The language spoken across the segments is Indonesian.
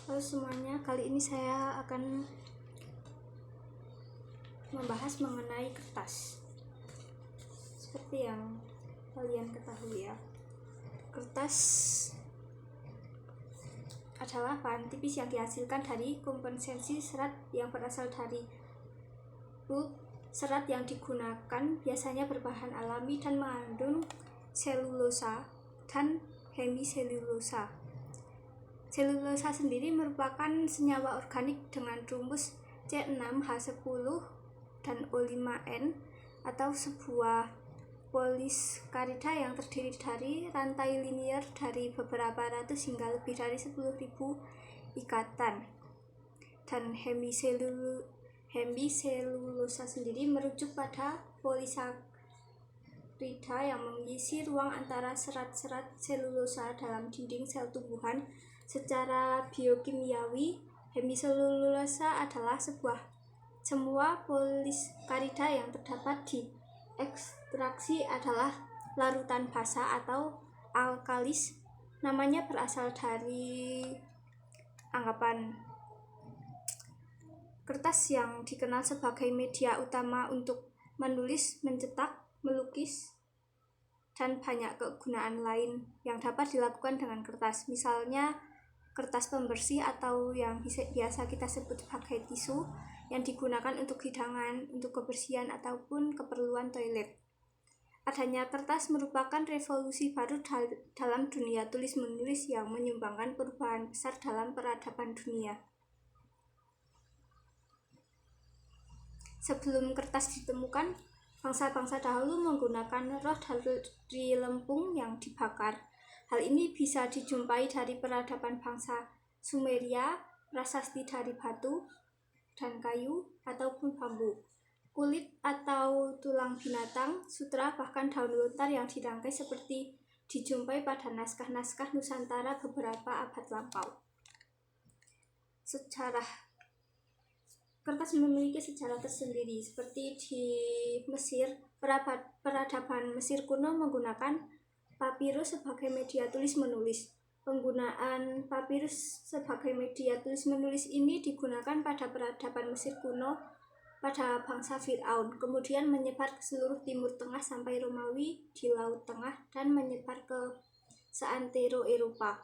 Halo semuanya, kali ini saya akan membahas mengenai kertas. Seperti yang kalian ketahui ya, kertas adalah bahan tipis yang dihasilkan dari komposisi serat yang berasal dari bulk. Serat yang digunakan biasanya berbahan alami dan mengandung selulosa dan hemiselulosa. Selulosa sendiri merupakan senyawa organik dengan rumus C6H10 dan O5N atau sebuah poliskarida yang terdiri dari rantai linier dari beberapa ratus hingga lebih dari 10.000 ikatan. Dan hemiselulosa sendiri merujuk pada polisakarida yang mengisi ruang antara serat-serat selulosa dalam dinding sel tumbuhan. Secara biokimiawi, hemiselulosa adalah semua poliskarida yang terdapat di ekstraksi adalah larutan basa atau alkalis. Namanya berasal dari anggapan kertas yang dikenal sebagai media utama untuk menulis, mencetak, melukis, dan banyak kegunaan lain yang dapat dilakukan dengan kertas. Misalnya kertas pembersih atau yang biasa kita sebut sebagai tisu yang digunakan untuk hidangan, untuk kebersihan ataupun keperluan toilet. Adanya kertas merupakan revolusi baru dalam dunia tulis-menulis yang menyumbangkan perubahan besar dalam peradaban dunia. Sebelum kertas ditemukan, bangsa-bangsa dahulu menggunakan roh dari lempung yang dibakar. Hal ini bisa dijumpai dari peradaban bangsa Sumeria, prasasti dari batu dan kayu ataupun bambu, kulit atau tulang binatang, sutra, bahkan daun lontar yang dirangkai seperti dijumpai pada naskah-naskah Nusantara beberapa abad lampau. Kertas memiliki sejarah tersendiri. Seperti di Mesir, peradaban Mesir kuno menggunakan papirus sebagai media tulis-menulis. Penggunaan papirus sebagai media tulis-menulis ini digunakan pada peradaban Mesir kuno pada bangsa Fir'aun, kemudian menyebar ke seluruh Timur Tengah sampai Romawi di Laut Tengah dan menyebar ke seantero Eropa.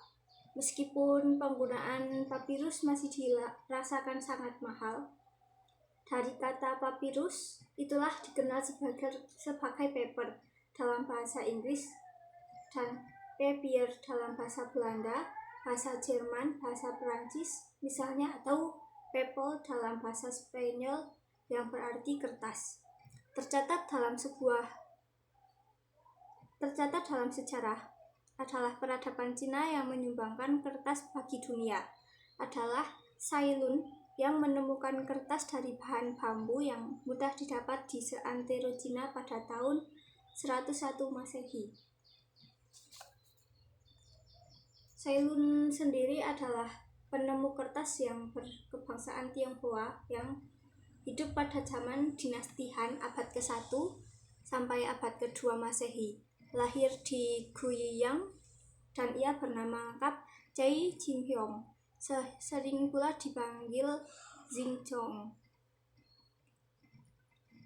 Meskipun penggunaan papirus masih dirasakan sangat mahal, dari kata papyrus itulah dikenal sebagai paper dalam bahasa Inggris dan papier dalam bahasa Belanda, bahasa Jerman, bahasa Perancis misalnya, atau papel dalam bahasa Spanyol yang berarti kertas. Tercatat dalam sejarah adalah peradaban Cina yang menyumbangkan kertas bagi dunia. Adalah Cailun yang menemukan kertas dari bahan bambu yang mudah didapat di seantero Cina pada tahun 101 Masehi. Cailun sendiri adalah penemu kertas yang berkebangsaan Tionghoa yang hidup pada zaman dinasti Han abad ke-1 sampai abad ke-2 Masehi. Lahir di Guiyang dan ia bernama lengkap Cai Jinghyong. Sering pula dipanggil Xingzhong.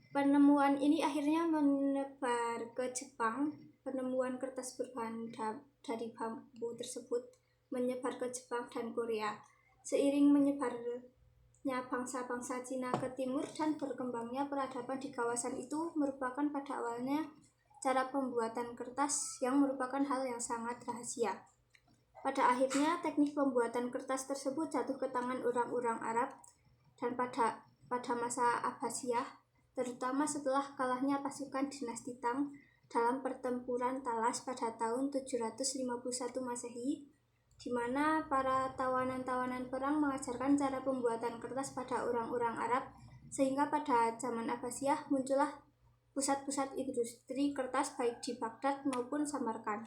Penemuan ini akhirnya menyebar ke Jepang. Penemuan kertas berbahan dari bambu tersebut menyebar ke Jepang dan Korea. Seiring menyebarnya bangsa-bangsa Cina ke timur dan berkembangnya peradaban di kawasan itu merupakan pada awalnya cara pembuatan kertas yang merupakan hal yang sangat rahasia. Pada akhirnya teknik pembuatan kertas tersebut jatuh ke tangan orang-orang Arab dan pada masa Abbasiyah, terutama setelah kalahnya pasukan dinasti Tang dalam pertempuran Talas pada tahun 751 Masehi, di mana para tawanan-tawanan perang mengajarkan cara pembuatan kertas pada orang-orang Arab, sehingga pada zaman Abbasiyah muncullah pusat-pusat industri kertas baik di Baghdad maupun Samarkand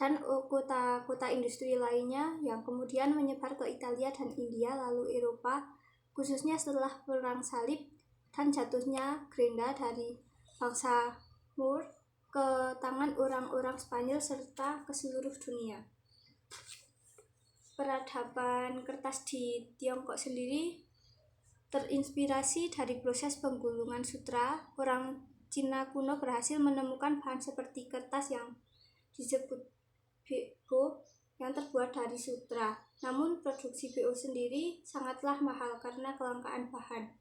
dan kota-kota industri lainnya yang kemudian menyebar ke Italia dan India lalu Eropa, khususnya setelah Perang Salib dan jatuhnya Grenda dari bangsa Moor ke tangan orang-orang Spanyol serta ke seluruh dunia. peradaban kertas di Tiongkok sendiri terinspirasi dari proses penggulungan sutra. Orang Cina kuno berhasil menemukan bahan seperti kertas yang disebut BO yang terbuat dari sutra. Namun produksi BO sendiri sangatlah mahal karena kelangkaan bahan.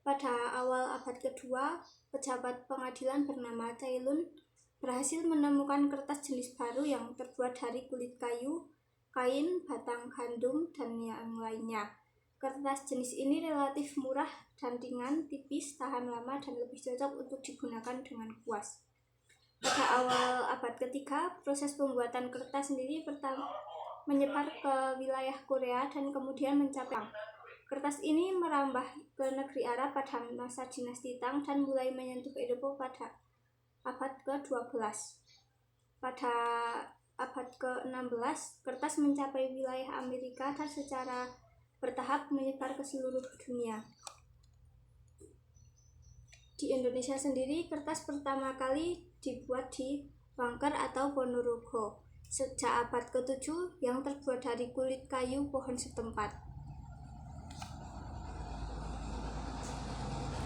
Pada awal abad kedua, pejabat pengadilan bernama Cai Lun berhasil menemukan kertas jenis baru yang terbuat dari kulit kayu, kain, batang gandum, dan yang lainnya. Kertas jenis ini relatif murah dan ringan, tipis, tahan lama, dan lebih cocok untuk digunakan dengan puas. Pada awal abad ketiga, proses pembuatan kertas sendiri pertama menyebar ke wilayah Korea dan kemudian mencapai. Kertas ini merambah ke negeri Arab pada masa dinasti Tang dan mulai menyentuh Eropa pada abad ke-12. Pada abad ke-16, kertas mencapai wilayah Amerika dan secara bertahap menyebar ke seluruh dunia. Di Indonesia sendiri, kertas pertama kali dibuat di Wangker atau Ponorogo sejak abad ke-7 yang terbuat dari kulit kayu pohon setempat.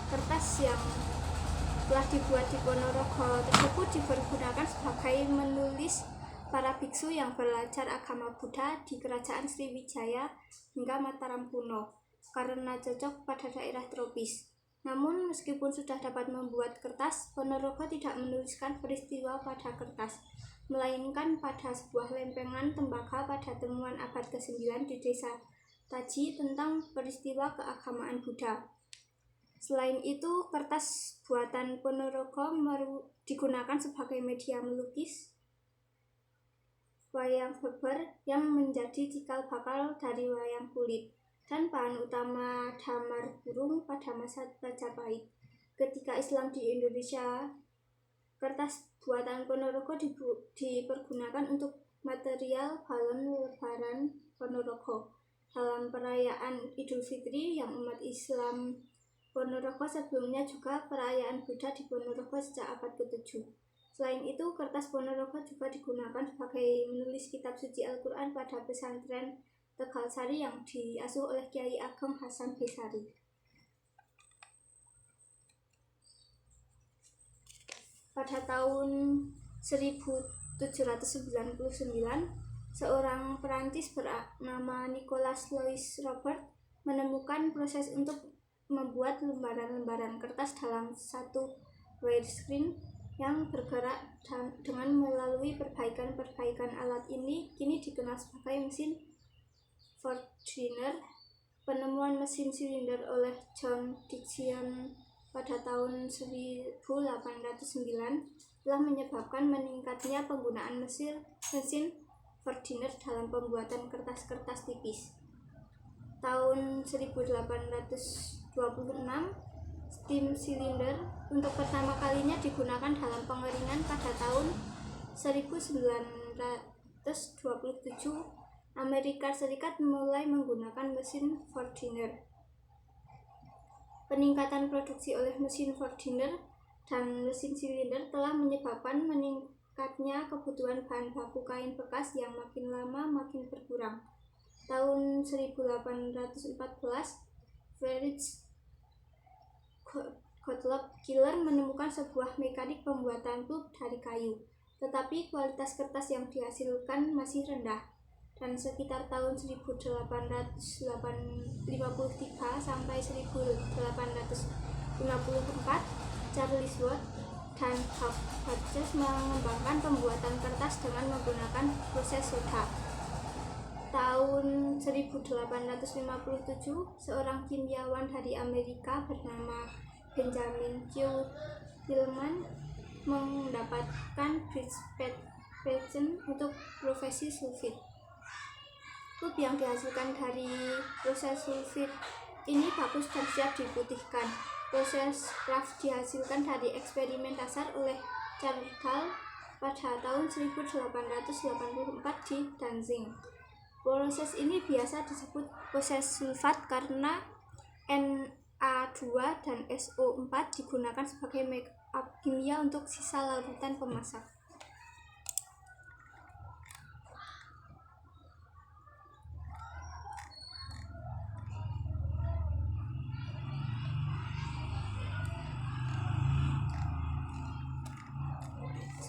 Kertas yang telah dibuat di Ponorogo tersebut dipergunakan sebagai menulis para biksu yang belajar agama Buddha di Kerajaan Sriwijaya hingga Mataram kuno karena cocok pada daerah tropis. Namun meskipun sudah dapat membuat kertas, Ponorogo tidak menuliskan peristiwa pada kertas, melainkan pada sebuah lempengan tembaga pada temuan abad ke-9 di desa Taji tentang peristiwa keagamaan Buddha. Selain itu, kertas buatan Ponorogo digunakan sebagai media melukis wayang beber yang menjadi cikal bakal dari wayang kulit dan bahan utama damar burung pada masa Majapahit. Ketika Islam di Indonesia, kertas buatan Ponorogo dipergunakan untuk material balon lebaran Ponorogo. Dalam perayaan Idul Fitri yang umat Islam Ponorogo sebelumnya juga perayaan Buddha di Ponorogo sejak abad ke-7. Selain itu, kertas Ponorogo juga digunakan sebagai menulis kitab suci Al-Quran pada pesantren Tegal Sari yang diasuh oleh Kiai Ageng Hasan Besari. Pada tahun 1799, seorang Perancis bernama Nicolas Louis Robert menemukan proses untuk membuat lembaran-lembaran kertas dalam satu widescreen yang bergerak dengan melalui perbaikan-perbaikan. Alat ini kini dikenal sebagai mesin Fortiner. Penemuan mesin silinder oleh John Dickson pada tahun 1809 telah menyebabkan meningkatnya penggunaan mesin Fortiner dalam pembuatan kertas-kertas tipis. Tahun 1826, steam cylinder untuk pertama kalinya digunakan dalam pengeringan. Pada tahun 1927, Amerika Serikat mulai menggunakan mesin Fortiner. Peningkatan produksi oleh mesin Fortiner dan mesin silinder telah menyebabkan meningkatnya kebutuhan bahan baku kain bekas yang makin lama makin berkurang. Tahun 1814, Fritz Gottlob Killer menemukan sebuah mekanik pembuatan bulb dari kayu, tetapi kualitas kertas yang dihasilkan masih rendah. Dan sekitar tahun 1853 sampai 1854, Charles Watt dan Hodges mengembangkan pembuatan kertas dengan menggunakan proses soda. Tahun 1857, seorang kimiawan dari Amerika bernama Benjamin Q. Tillman mendapatkan British patent untuk profesi sulfit. Bulb yang dihasilkan dari proses sulfit ini bagus dan siap diputihkan. Proses craft dihasilkan dari eksperimen dasar oleh Charles Gall pada tahun 1884 di Danzig. Proses ini biasa disebut proses sulfat karena Na2 dan SO4 digunakan sebagai make-up kimia untuk sisa larutan pemasak.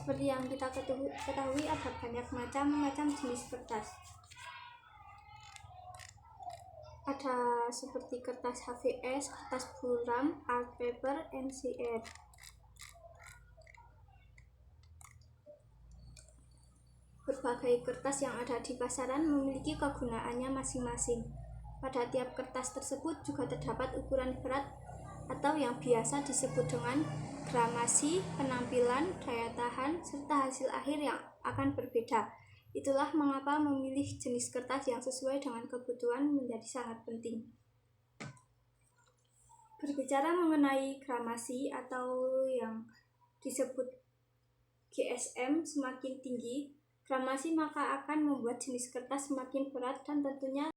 Seperti yang kita ketahui ada banyak macam jenis kertas. Ada seperti kertas HVS, kertas buram, art paper, NCR. Berbagai kertas yang ada di pasaran memiliki kegunaannya masing-masing. Pada tiap kertas tersebut juga terdapat ukuran berat atau yang biasa disebut dengan gramasi, penampilan, daya tahan, serta hasil akhir yang akan berbeda. Itulah mengapa memilih jenis kertas yang sesuai dengan kebutuhan menjadi sangat penting. Berbicara mengenai gramasi atau yang disebut GSM semakin tinggi, gramasi maka akan membuat jenis kertas semakin berat dan tentunya